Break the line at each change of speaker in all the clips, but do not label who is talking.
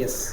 Yes.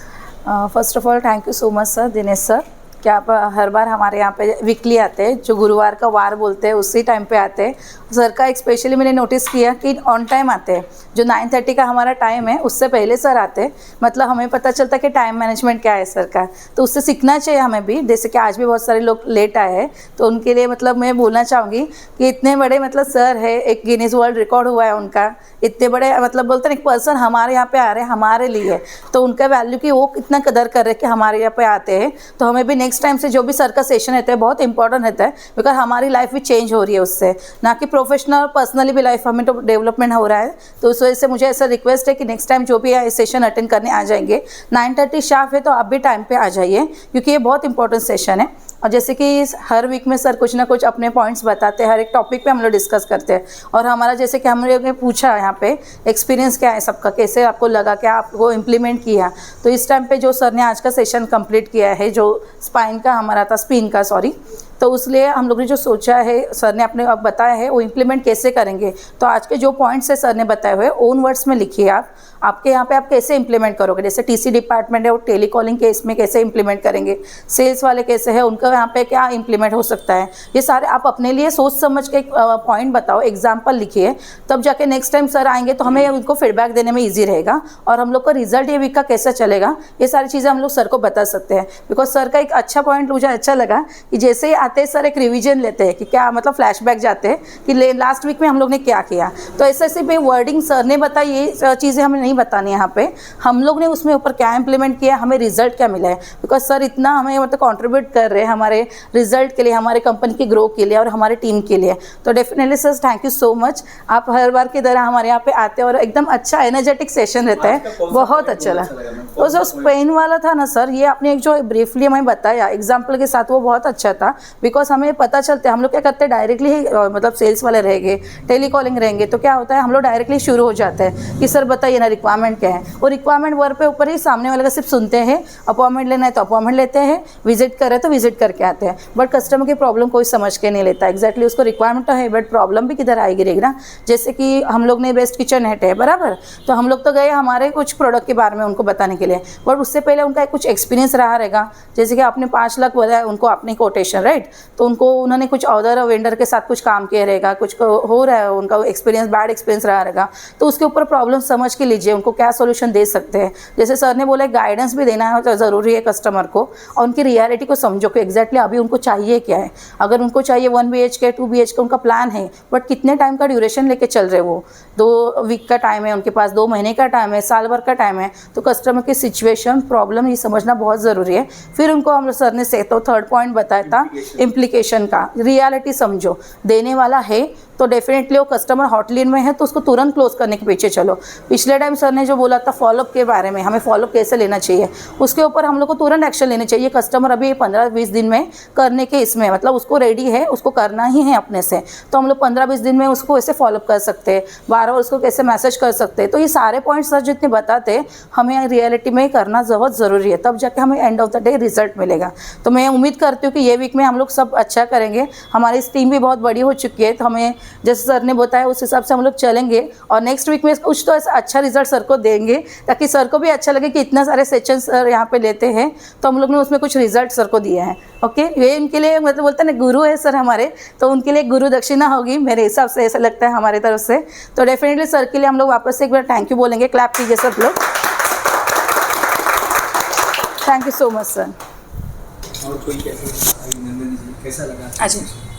First of all thank you so much sir, Dinesh sir, कि आप हर बार हमारे यहाँ पे वीकली आते हैं, जो गुरुवार का वार बोलते हैं उसी टाइम पे आते हैं। सर का एक स्पेशली मैंने नोटिस किया कि ऑन टाइम आते हैं, जो 9:30 का हमारा टाइम है उससे पहले सर आते हैं। मतलब हमें पता चलता है कि टाइम मैनेजमेंट क्या है सर का, तो उससे सीखना चाहिए हमें भी। जैसे कि आज भी बहुत सारे लोग लेट आए हैं, तो उनके लिए मतलब मैं बोलना चाहूँगी कि इतने बड़े मतलब सर है, एक गिनीज वर्ल्ड रिकॉर्ड हुआ है उनका, इतने बड़े मतलब बोलते हैं एक पर्सन हमारे यहाँ पे आ रहे हैं हमारे लिए, तो उनका वैल्यू की वो कितना कदर कर रहे हैं कि हमारे यहाँ पे आते हैं। तो हमें भी नेक्स्ट टाइम से जो भी सर का सेशन रहता है बहुत इंपॉर्टेंट रहता है, बिकॉज हमारी लाइफ भी चेंज हो रही है उससे, ना कि प्रोफेशनल और पर्सनली भी लाइफ हमें तो डेवलपमेंट हो रहा है। तो उस वजह से मुझे ऐसा रिक्वेस्ट है कि नेक्स्ट टाइम जो भी सेशन अटेंड करने आ जाएंगे 9:30 शार्प है, तो आप भी टाइम पे आ जाइए, क्योंकि ये बहुत इंपॉर्टेंट सेशन है। और जैसे कि हर वीक में सर कुछ ना कुछ अपने पॉइंट्स बताते हैं, हर एक टॉपिक पे हम लोग डिस्कस करते हैं। और हमारा जैसे कि हम लोग ने पूछा यहाँ पे एक्सपीरियंस क्या है सबका, कैसे आपको लगा, क्या आपको इम्प्लीमेंट किया। तो इस टाइम पे जो सर ने आज का सेशन कंप्लीट किया है, जो स्पाइन का हमारा था, स्पिन का सॉरी, तो उसलिए हम लोग ने जो सोचा है सर ने अपने अब बताया है वो इम्प्लीमेंट कैसे करेंगे। तो आज के जो पॉइंट्स है सर ने बताए हुए ओन वर्ड्स में लिखिए आप, आपके यहाँ पे आप कैसे इंप्लीमेंट करोगे। जैसे टीसी डिपार्टमेंट है वो टेलीकॉलिंग केस में कैसे इंप्लीमेंट करेंगे, सेल्स वाले कैसे है उनका यहाँ पे क्या इंप्लीमेंट हो सकता है, ये सारे आप अपने लिए सोच समझ के एक पॉइंट बताओ, एग्जाम्पल लिखिए, तब जाके नेक्स्ट टाइम सर आएंगे तो हमें उनको फीडबैक देने में ईजी रहेगा। और हम लोग का रिजल्ट ये वीक का कैसा चलेगा, ये सारी चीज़ें हम लोग सर को बता सकते हैं। बिकॉज सर का एक अच्छा पॉइंट मुझे अच्छा लगा कि जैसे ही आते सर एक रिवीजन लेते हैं कि क्या मतलब फ्लैशबैक जाते हैं कि लास्ट वीक में हम लोग ने क्या किया। तो ऐसे सिर्फ वर्डिंग सर ने बताई, ये चीज़ें हमें नहीं बतानी यहाँ पे, हम लोग ने उसमें ऊपर क्या इंप्लीमेंट किया, हमें रिजल्ट क्या मिला है। बिकॉज सर इतना हमें मतलब कॉन्ट्रीब्यूट कर रहे हैं हमारे रिजल्ट के लिए, हमारे कंपनी की ग्रो के लिए और हमारे टीम के लिए। तो definitely sir thank you so much, आप हर बार की तरह हमारे यहाँ पे आते हैं और एकदम अच्छा एनर्जेटिक सेशन रहता है, बहुत अच्छा लगा। वो जो स्पेन वाला था ना सर, ये आपने एक जो ब्रीफली हमें बताया एग्जाम्पल के साथ, वो बहुत अच्छा था। बिकॉज हमें पता चलता है, हम लोग क्या करते हैं डायरेक्टली ही मतलब सेल्स वाले रहेंगे, टेलीकॉलिंग रहेंगे, तो क्या होता है हम लोग डायरेक्टली शुरू हो जाते हैं कि सर बताइए ना रिक्वायरमेंट क्या है। वो रिक्वायरमेंट वर्ड पे ऊपर ही सामने वाले का सिर्फ सुनते हैं, अपॉइंटमेंट लेना है तो अपॉइंटमेंट लेते हैं, विजिट कर रहे तो विजिट करके आते हैं, बट कस्टमर की प्रॉब्लम कोई समझ के नहीं लेता। एग्जैक्टली उसको रिक्वायरमेंट तो है बट प्रॉब्लम भी किधर आएगी रहेगी ना। जैसे कि हम लोग ने बेस्ट किचन नेट है बराबर, तो हम लोग तो गए हमारे कुछ प्रोडक्ट के बारे में उनको बताने के लिए, बट उससे पहले उनका कुछ एक्सपीरियंस रहा रहेगा। जैसे कि आपने 5 लाख बताया उनको अपनी कोटेशन, राइट, तो उनको उन्होंने कुछ अदर वेंडर के साथ कुछ काम किया रहेगा, कुछ हो रहा है उनका एक्सपीरियंस, बैड एक्सपीरियंस रहा रहेगा, तो उसके ऊपर प्रॉब्लम समझ के लीजिए उनको क्या सोल्यूशन दे सकते हैं। जैसे सर ने बोला गाइडेंस भी देना है तो ज़रूरी है कस्टमर को, और उनकी रियलिटी को समझो कि एग्जैक्टली अभी उनको चाहिए क्या है। अगर उनको चाहिए 1 BHK 2 BHK उनका प्लान है, बट कितने टाइम का ड्यूरेशन लेके चल रहे वो, 2 वीक का टाइम है उनके पास, 2 महीने का टाइम है, साल भर का टाइम है, तो कस्टमर की सिचुएशन प्रॉब्लम ये समझना बहुत ज़रूरी है। फिर उनको हम सर ने से तो थर्ड पॉइंट बताया था इम्प्लीकेशन का, रियलिटी समझो, देने वाला है तो डेफिनेटली वो कस्टमर हॉटलाइन में है तो उसको तुरंत क्लोज करने के पीछे चलो। पिछले टाइम सर ने जो बोला था फॉलोअप के बारे में, हमें फॉलोअप कैसे लेना चाहिए, उसके ऊपर हम लोग को तुरंत एक्शन लेने चाहिए। कस्टमर अभी 15-20 दिन में करने के इसमें मतलब उसको रेडी है, उसको करना ही है अपने से, तो हम लोग 15-20 दिन में उसको ऐसे फॉलोअप कर सकते हैं, बार बार उसको कैसे मैसेज कर सकते हैं। तो ये सारे पॉइंट्स सर जितने बताते हमें रियलिटी में करना बहुत ज़रूरी है, तब जाके हमें end of the day result मिलेगा। तो मैं उम्मीद करती हूँ कि ये वीक में हम लोग सब अच्छा करेंगे। हमारी टीम भी बहुत बड़ी हो चुकी है, तो हमें जैसे सर ने बताया उस हिसाब से हम लोग चलेंगे और नेक्स्ट वीक में कुछ तो ऐसा अच्छा रिजल्ट सर को देंगे, ताकि सर को भी अच्छा लगे कि इतना सारे सेशन सर यहाँ पे लेते हैं, तो हम लोग ने उसमें कुछ रिजल्ट सर को दिए हैं। ओके, ये इनके लिए मतलब बोलते हैं ना गुरु है सर हमारे, तो उनके लिए गुरु दक्षिणा होगी मेरे हिसाब से, ऐसा लगता है हमारी तरफ से। तो डेफिनेटली सर के लिए हम लोग वापस से एक बार थैंक यू बोलेंगे, क्लैप कीजिए सब लोग। Thank you so much sir.
और कोई कैसा लगा?
अच्छा।